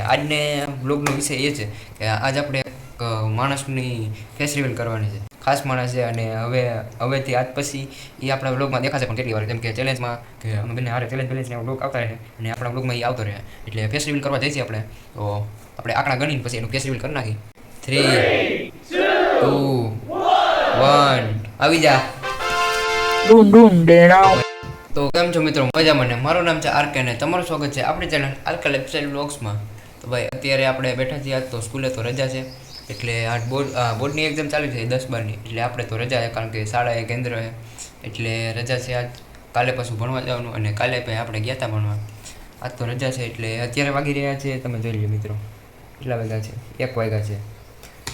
આજને બ્લોગનો વિષય એ છે કે આજ આપણે એક માણસની ફેસ રિવીલ કરવાની છે. ખાસ માણસ છે અને હવેથી આજ પછી એ આપણા બ્લોગમાં દેખાશે પણ કેટલી વાર, જેમ કે ચેલેન્જમાં કે અમે બંને હારે ચેલેન્જ બેલેન્સને બ્લોગ આવતા રહે અને આપણા બ્લોગમાં એ આવતો રહે. એટલે ફેસ રિવીલ કરવા જઈશું આપણે, તો આપણે આંકડા ગણીને પછી એનું ફેસ રિવીલ કરી નાખી. 3, 2, 1, આવી જા. ડૂન ડૂન ડેડાવ. તો કેમ છો મિત્રો, મજામાં ને? મારું નામ છે આરકે અને તમારું સ્વાગત છે આપણી ચેનલ આરકે લાઇફસ્ટાઇલ વ્લોગ્સમાં. તો ભાઈ અત્યારે આપણે બેઠા છીએ, આજ તો સ્કૂલે તો રજા છે, એટલે આજ બોર્ડની એક્ઝામ ચાલુ છે 10-12ની, એટલે આપણે તો રજા છે કારણ કે શાળાએ કેન્દ્ર છે એટલે રજા છે આજ. કાલે પાછું ભણવા જવાનું અને કાલે ભાઈ આપણે ગયા હતા ભણવા. આજ તો રજા છે એટલે અત્યારે વાગી રહ્યા છે, તમે જોઈ લો મિત્રો કેટલા વાગ્યા છે, 1 વાગ્યા છે.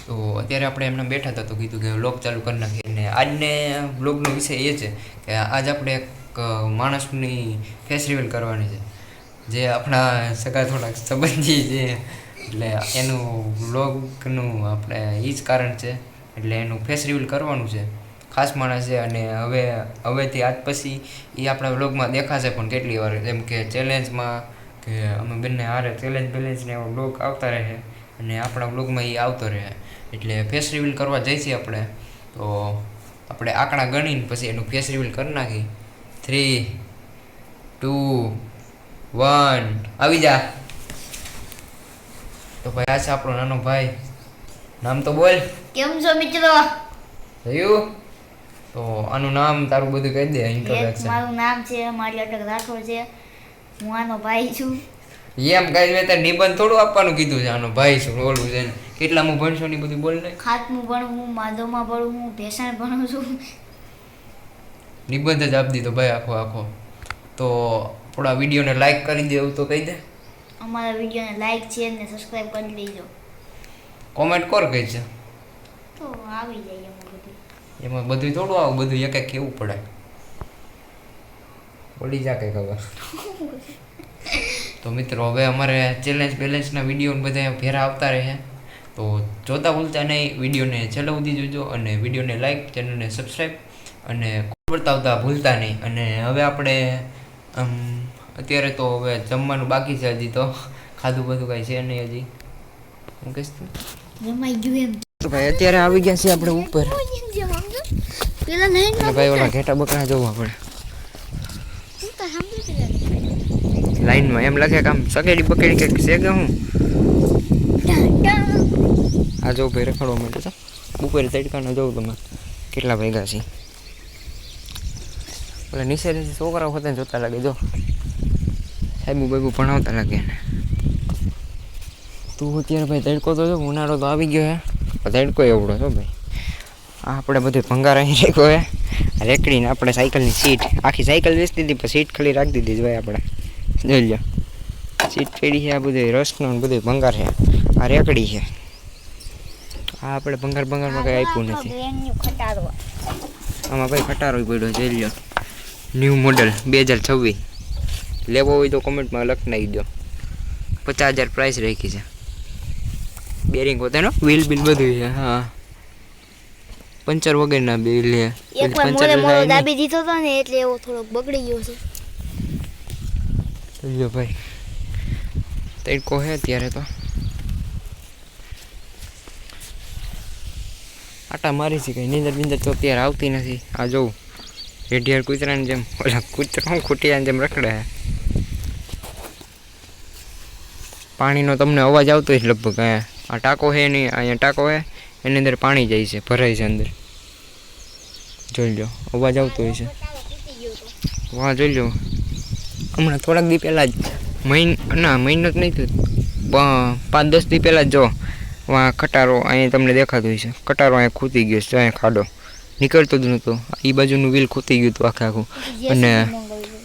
તો અત્યારે આપણે એમને બેઠા હતા તો કીધું કે વ્લોગ ચાલુ કરી નાખીએ. અને આજને વ્લોગનો વિષય એ છે કે આજ આપણે એક માણસની ફેસ રિવીલ કરવાની છે, જે આપણા સગા થોડાક સંબંધી છે. એટલે એનું વ્લોગનું આપણે એ જ કારણ છે, એટલે એનું ફેસ રિવીલ કરવાનું છે. ખાસ માણસ છે અને હવેથી આજ પછી એ આપણા વ્લોગમાં દેખાશે પણ કેટલી વાર, જેમ કે ચેલેન્જમાં કે અમે બંને હારે ચેલેન્જ બેલેન્સને એવો વ્લોગ આવતા રહે અને આપણા વ્લોગમાં એ આવતો રહે. એટલે ફેસ રિવીલ કરવા જઈશું આપણે, તો આપણે આંકડા ગણીને પછી એનું ફેસ રિવીલ કરી નાખી. 3, 2, 1, આવી જા. તો ભાઈ આ છે આપણો નાનો ભાઈ, નામ તો બોલ. કેમ છો મિત્રો? થયું? તો આનું નામ તારું બધું કહી દે, ઇન્ટ્રોડક્શન. મારું નામ છે મારી અટક રાઠોડ છે, હું આનો ભાઈ છું. એમ કઈ મેં તાર નિબંધ થોડું આપવાનું કીધું છે, આનો ભાઈ શું ઓલું છે ને કેટલામાં ભણશો ને બધું બોલ ને. ખાતમું ભણું હું, માધવમાં ભણું હું, ભેસાણ ભણું છું. નિબંધ જ આપી દીધો ભાઈ આખો. તો થોડા વિડીયોને લાઈક કરી દે એવું તો કહી દે. અમારા વિડીયોને લાઈક શેર ને સબસ્ક્રાઇબ કરી દેજો. કોમેન્ટ કોર કહી છે, તો આવી જાય એમાં બધું. એમાં બધું થોડું આવું, બધું એક એક કેવું પડે. બોલી જા કઈ ખબર. તો મિત્રો હવે અમારે ચેલેન્જ બેલેન્સના વિડીયો બધા ભેરા આવતા રહે, તો જોતા ભૂલતા નહીં, વિડીયોને છેલ્લે સુધી જોજો અને વિડીયોને લાઈક, ચેનલને સબસ્ક્રાઈબ અને બતાવતા ભૂલતા નહીં. અને હવે આપણે અત્યારે તો હવે જમવાનું બાકી છે, હજી તો ખાધું બધું કાંઈ છે નહીં હજી. હું કહીશ તું જમાઈ ગયું એમ. તો ભાઈ અત્યારે આવી ગયા છીએ આપણે ઉપર. પેલા નહીં અને ભાઈ ઓલા ઘેટા બકરા જોવું આપણે લાઈનમાં, એમ લાગે કે આમ સકેડી બકેડી કંઈક છે કે હું. આ જો ભાઈ રખડવા માટે તો બપોરે તડકાના જોઉં તમે કેટલા ભેગા છે. ઓલા નીચે છોકરાઓ હોતા જોતા લાગે, જો સાહેબુ બાબુ ભણાવતા લાગે એને. તું અત્યારે ભાઈ તડકો તો જો, ઉનાળો તો આવી ગયો હે, તડકો એવડો છો ભાઈ. આ આપણે બધું ભંગાર અહીં રાખ્યો હે, રેકડીને આપણે સાયકલની સીટ, આખી સાયકલ વેચતી હતી પણ સીટ ખાલી રાખી દીધી જ ભાઈ આપણે. જોઈ લો સીટ પેઢી છે, આ બધું રસનો બધું ભંગાર છે, આ રેકડી છે. આ આપણે ભંગારમાં કંઈ આપ્યું નથી. આમાં ભાઈ ખટારો પડ્યો, જોઈ લો ન્યૂ મોડલ 2026. લેવો હોય તો કોમેન્ટમાં લખ નાખી દો. 50,000 પ્રાઇસ રાખી છે. બેરિંગ હોતા ને વ્હીલ બિલ બધું છે. હા, પંચર વગરના બિલ છે. એકવાર મોડે દાબી દીધો હતો ને એટલે એવો થોડોક બગડી ગયો છે. લ્યો ભાઈ તડકો હે અત્યારે તો. આટા મારી છે, કંઈ નીંદર બીંદર તો અત્યારે આવતી નથી. આ જોઉં રેઢિયાર કૂતરાની જેમ, ઓલા કૂતરા ખૂટિયાની જેમ રખડે છે. પાણીનો તમને અવાજ આવતો હોય લગભગ. આ ટાંકો છે નહીં, અહીંયા ટાંકો છે, એની અંદર પાણી જાય છે, ભરાય છે અંદર. જોઈ લો અવાજ આવતો હોય છે. વાહ જોઈ લો, હમણાં થોડાક દી પહેલાં જ મહિનો જ નહીં થયો, 5-10 દી પહેલાં જ જો વાં ખટારો અહીંયા તમને દેખાતો હોય છે. ખટારો અહીંયા ખૂતી ગયો છે, અહીંયા ખાડો નીકળતો જ નહોતો, એ બાજુનું વ્હીલ ખૂતી ગયું હતું આખું. અને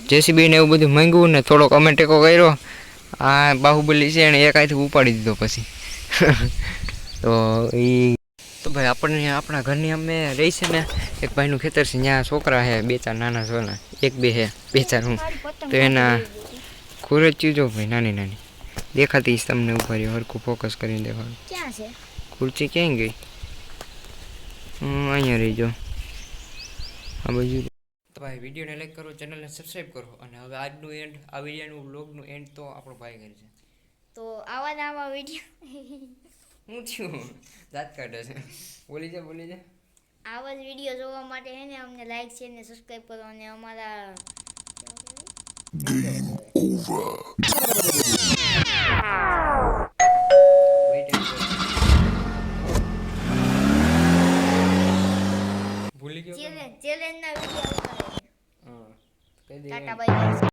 જેસીબીને એવું બધું માંગ્યું ને થોડોક અમે ટેકો કર્યો. આ બાહુબલી છે એને એક આઈથી ઉપાડી દીધો પછી. તો એ તો ભાઈ આપણને આપણા ઘરની અમે રહી છે ને, એક ભાઈનું ખેતર છે, ત્યાં છોકરા છે 2-4 નાના છોકરા, 1-2 છે, 2-4 હું. તો એના ખુરચી જો ભાઈ નાની નાની દેખાતી તમને ઉપર હરખું ફોકસ કરીને દેખાડું. ક્યાં છે ખુરચી? ક્યાં ગઈ? અહીંયા રહી જો આ બાજુ. તો ભાઈ વિડીયોને લાઈક કરો, ચેનલને સબસ્ક્રાઈબ કરો. અને હવે આજનું એન્ડ, આ વિડીયોનું વ્લોગનું એન્ડ તો આપણો ભાઈ કરે છે. તો આવા ને આવા વિડીયો હું થયું દાંત કાઢે છે બોલી જા આવા જ વિડીયો જોવા માટે હે ને અમને લાઈક શેર ને સબસ્ક્રાઇબ કરો અને અમારા ભૂલી ગયો ચેલેન્જ ના વિડીયો આવતા રહે. હા કહી દે ટાટા બાય બાય.